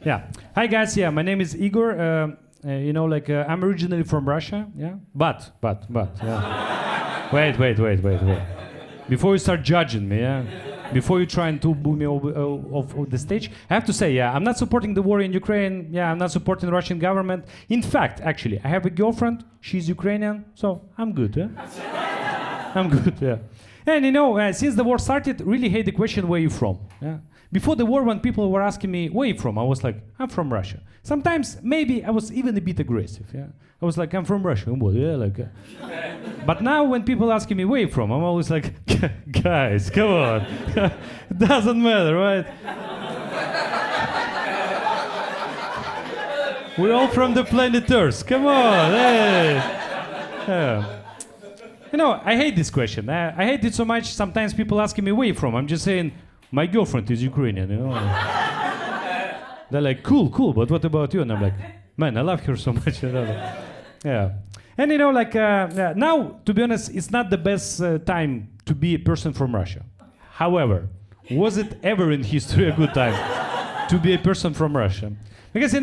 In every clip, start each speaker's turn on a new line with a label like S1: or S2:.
S1: Yeah. Hi guys. Yeah, my name is Igor. I'm originally from Russia. Yeah. But. Yeah. Wait. Before you start judging me, yeah. Before you try to boo me off the stage, I have to say, yeah, I'm not supporting the war in Ukraine. Yeah, I'm not supporting the Russian government. In fact, actually, I have a girlfriend. She's Ukrainian, so I'm good. Yeah? I'm good. Yeah. And since the war started, really hate the question where you from. Yeah. Before the war, when people were asking me where you from, I was like, I'm from Russia. Sometimes maybe I was even a bit aggressive. Yeah. I was like, I'm from Russia. But now when people ask me where you from, I'm always like, guys, come on. It doesn't matter, right? We're all from the planet Earth. Come on. Hey. Yeah. I hate this question. I hate it so much. Sometimes people asking me where you from. I'm just saying, my girlfriend is Ukrainian. They're like, cool, but what about you? And I'm like, man, I love her so much. Yeah. And now, to be honest, it's not the best time to be a person from Russia. However, was it ever in history a good time to be a person from Russia? Because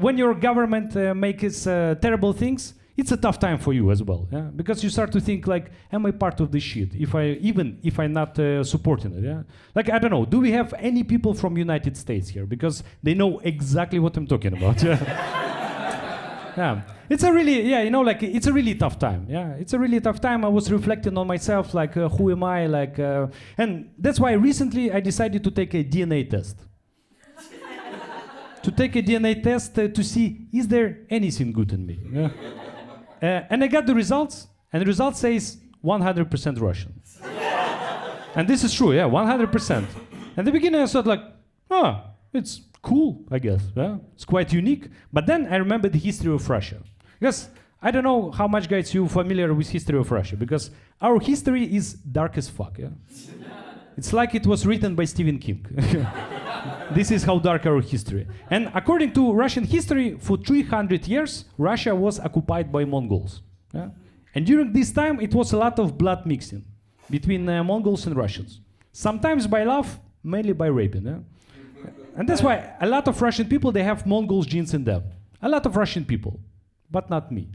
S1: when your government makes terrible things, it's a tough time for you as well. Yeah? Because you start to think like, am I part of this shit? Even if I'm not supporting it. Yeah. Like I don't know. Do we have any people from United States here? Because they know exactly what I'm talking about. Yeah. Yeah, it's a really, it's a really tough time. Yeah, it's a really tough time. I was reflecting on myself, like, who am I? And that's why recently I decided to take a DNA test. To take a DNA test to see, is there anything good in me? Yeah. And I got the results, and the result says 100% Russian. And this is true, yeah, 100%. At the beginning I thought like, it's cool, I guess. Yeah? It's quite unique. But then I remember the history of Russia. Because I don't know how much guys you familiar with history of Russia, because our history is dark as fuck. Yeah? It's like it was written by Stephen King. This is how dark our history. And according to Russian history, for 300 years, Russia was occupied by Mongols. Yeah? And during this time, it was a lot of blood mixing between Mongols and Russians. Sometimes by love, mainly by raping. Yeah? And that's why a lot of Russian people, they have Mongol genes in them. A lot of Russian people, but not me.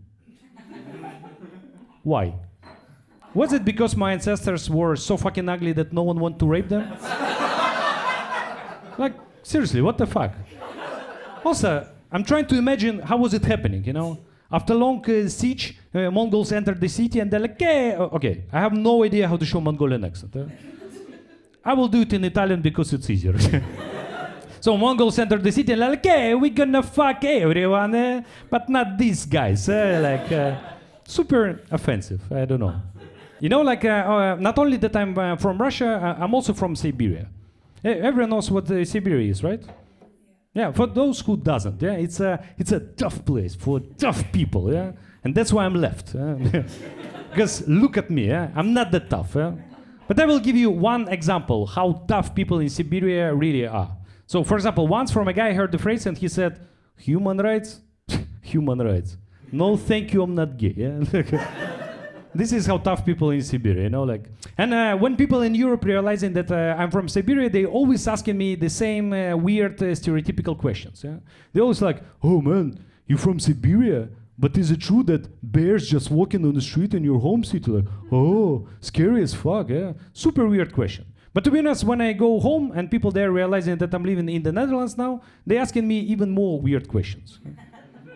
S1: Why? Was it because my ancestors were so fucking ugly that no one wanted to rape them? Like, seriously, what the fuck? Also, I'm trying to imagine how was it happening, After long siege, Mongols entered the city and they're like, okay, I have no idea how to show Mongolian accent. I will do it in Italian because it's easier. So Mongols entered the city and like, okay, we're gonna fuck everyone, but not these guys. Super offensive, I don't know. Not only that I'm from Russia, I'm also from Siberia. Everyone knows what Siberia is, right? Yeah, for those who doesn't, yeah, it's a tough place for tough people, yeah? And that's why I'm left. Because look at me, yeah? I'm not that tough. Yeah? But I will give you one example how tough people in Siberia really are. So, for example, once from a guy I heard the phrase and he said, human rights? Human rights. No, thank you, I'm not gay. Yeah? This is how tough people in Siberia, And when people in Europe realizing that I'm from Siberia, they always asking me the same weird stereotypical questions. Yeah? They always like, oh man, you from Siberia? But is it true that bears just walking on the street in your home city? Like, oh, scary as fuck, yeah? Super weird question. But to be honest, when I go home and people there realizing that I'm living in the Netherlands now, they asking me even more weird questions.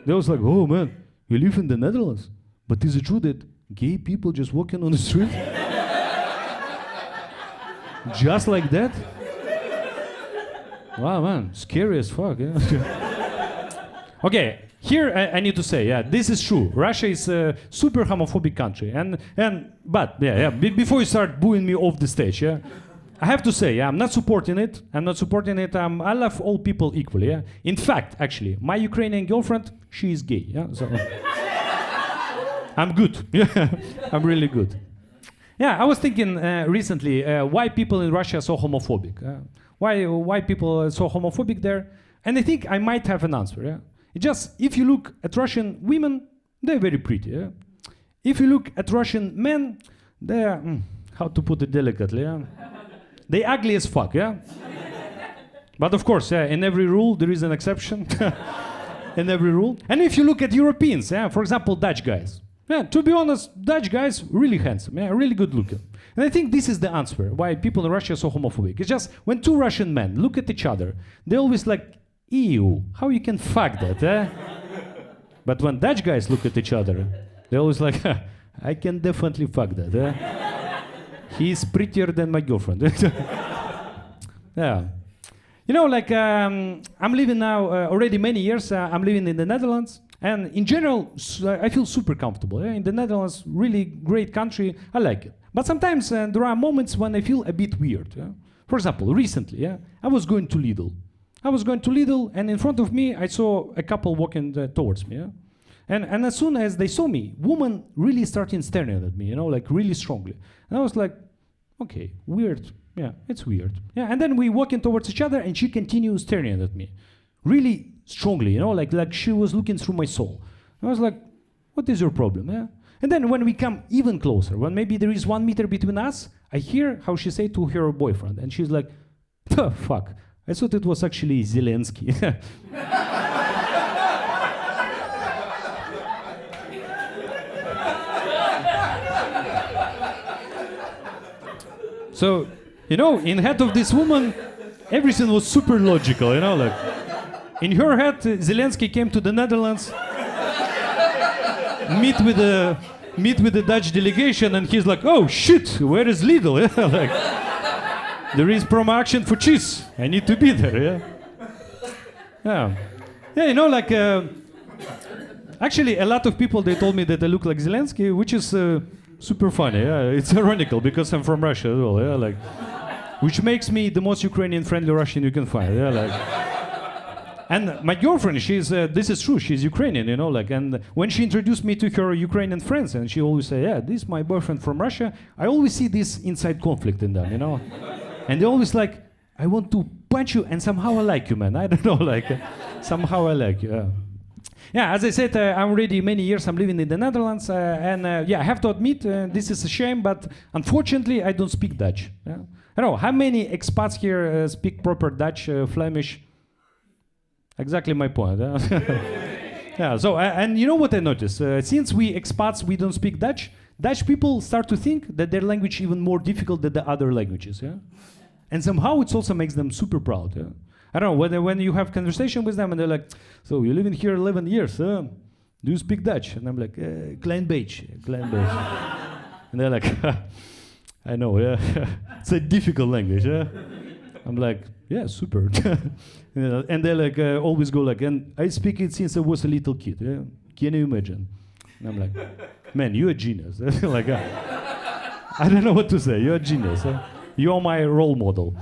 S1: They was like, oh man, you live in the Netherlands? But is it true that gay people just walking on the street? Just like that? Wow, man, scary as fuck, yeah? Okay, here I need to say, yeah, this is true. Russia is a super homophobic country. But before you start booing me off the stage, yeah, I have to say, yeah, I'm not supporting it. I love all people equally, yeah. In fact, actually, my Ukrainian girlfriend, she is gay, yeah. So I'm good. Yeah, I'm really good. Yeah, I was thinking recently why people in Russia are so homophobic. Why people are so homophobic there? And I think I might have an answer. Yeah, just if you look at Russian women, they're very pretty. Yeah? If you look at Russian men, they're how to put it delicately. Yeah? They ugly as fuck. Yeah. But of course, in every rule there is an exception. In every rule. And if you look at Europeans, for example, Dutch guys. To be honest, Dutch guys really handsome, really good looking. And I think this is the answer why people in Russia are so homophobic. It's just when two Russian men look at each other, they always like, ew, how you can fuck that, But when Dutch guys look at each other, they always like, I can definitely fuck that, He's prettier than my girlfriend. Yeah. You know, like, I'm living now already many years. I'm living in the Netherlands. And in general, I feel super comfortable. In the Netherlands, really great country. I like it. But sometimes there are moments when I feel a bit weird. For example, recently, I was going to Lidl. And in front of me, I saw a couple walking towards me. And as soon as they saw me, women really started staring at me, like really strongly. And I was like, okay, weird. Yeah, it's weird. Yeah, and then we walking towards each other, and she continues staring at me, really strongly, like she was looking through my soul. I was like, what is your problem? And then when we come even closer, when maybe there is 1 meter between us, I hear how she say to her boyfriend, and she's like, the fuck, I thought it was actually Zelensky. So, in head of this woman, everything was super logical, like, in her head, Zelensky came to the Netherlands, meet with the Dutch delegation, and he's like, oh shit, where is Lidl? Like, there is promo action for cheese. I need to be there. Yeah, like, actually, a lot of people, they told me that I look like Zelensky, which is super funny. It's ironical because I'm from Russia as well. Like, which makes me the most Ukrainian-friendly Russian you can find. Like. And my girlfriend, this is true, she's Ukrainian, like, and when she introduced me to her Ukrainian friends, and she always say, yeah, this is my boyfriend from Russia, I always see this inside conflict in them, And they always like, I want to punch you, and somehow I like you, man. I don't know, like, somehow I like you. Yeah, as I said, I'm already many years, I'm living in the Netherlands, and I have to admit, this is a shame, but unfortunately, I don't speak Dutch. I don't know, how many expats here speak proper Dutch, Flemish? Exactly my point. Yeah. So, and you know what I noticed? Since we expats, we don't speak Dutch, Dutch people start to think that their language is even more difficult than the other languages. And somehow it also makes them super proud. I don't know, when you have conversation with them and they're like, so you live in here 11 years, do you speak Dutch? And I'm like, klein beetje. And they're like, I know, it's a difficult language. I'm like, yeah, super. And they like always go like, and I speak it since I was a little kid. Can you imagine? And I'm like, man, you're a genius. Like, I don't know what to say. You're a genius. You're my role model.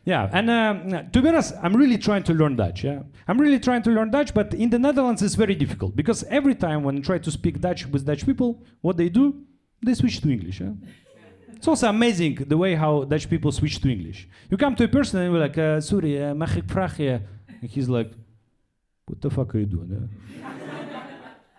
S1: Yeah, and to be honest, I'm really trying to learn Dutch. I'm really trying to learn Dutch, but in the Netherlands it's very difficult because every time when I try to speak Dutch with Dutch people, what they do, they switch to English. It's also amazing the way how Dutch people switch to English. You come to a person and you're like, sorry, mag ik vragen? And he's like, what the fuck are you doing?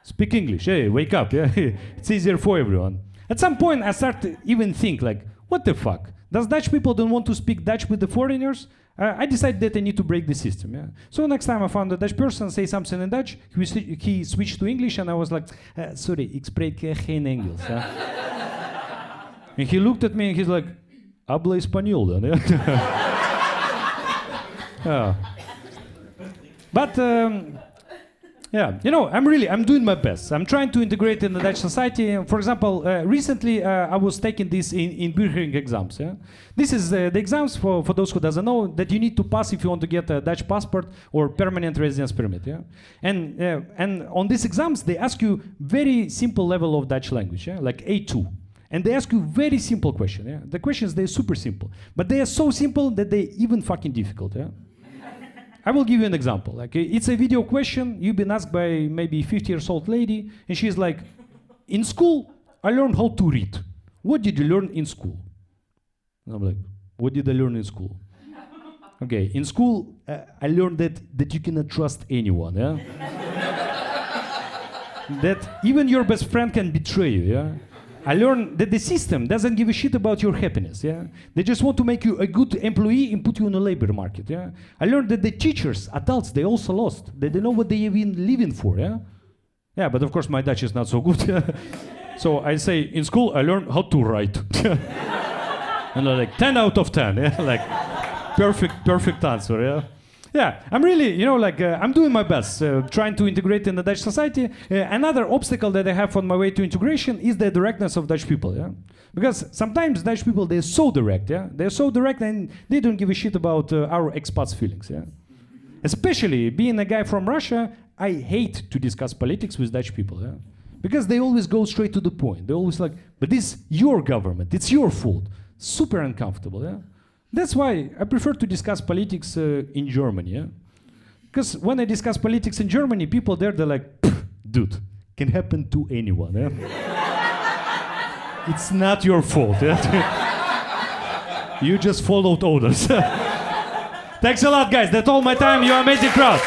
S1: Speak English, hey, wake up. It's easier for everyone. At some point I start to even think like, what the fuck? Does Dutch people don't want to speak Dutch with the foreigners? I decided that I need to break the system. So next time I found a Dutch person say something in Dutch, he switched to English and I was like, sorry, ik spreek geen Engels. And he looked at me and he's like, habla español then. Yeah. But I'm doing my best. I'm trying to integrate in the Dutch society. For example, recently I was taking this in Burgering exams. This is the exams for those who doesn't know that you need to pass if you want to get a Dutch passport or permanent residence permit. And on these exams they ask you very simple level of Dutch language, like A2. And they ask you very simple question. The questions, they're super simple. But they are so simple that they're even fucking difficult. I will give you an example. Like, it's a video question. You've been asked by maybe 50-year-old lady. And she's like, in school, I learned how to read. What did you learn in school? And I'm like, what did I learn in school? Okay, in school, I learned that you cannot trust anyone. That even your best friend can betray you. I learned that the system doesn't give a shit about your happiness, yeah? They just want to make you a good employee and put you in the labor market, yeah? I learned that the teachers, adults, they also lost. They don't know what they even living for, yeah? Yeah, but of course my Dutch is not so good. So I say, in school I learned how to write. And I'm like 10 out of 10, yeah? Like perfect answer, yeah? Yeah, I'm really, I'm doing my best, trying to integrate in the Dutch society. Another obstacle that I have on my way to integration is the directness of Dutch people, yeah? Because sometimes Dutch people, they're so direct, yeah? They're so direct and they don't give a shit about our expats' feelings, yeah? Especially being a guy from Russia, I hate to discuss politics with Dutch people, yeah? Because they always go straight to the point. They're always like, but this is your government, it's your fault. Super uncomfortable, yeah? That's why I prefer to discuss politics in Germany, yeah? Because when I discuss politics in Germany, people there, they're like, dude, can happen to anyone, yeah? It's not your fault, yeah? You just followed orders. Thanks a lot, guys. That's all my time. You're an amazing crowd.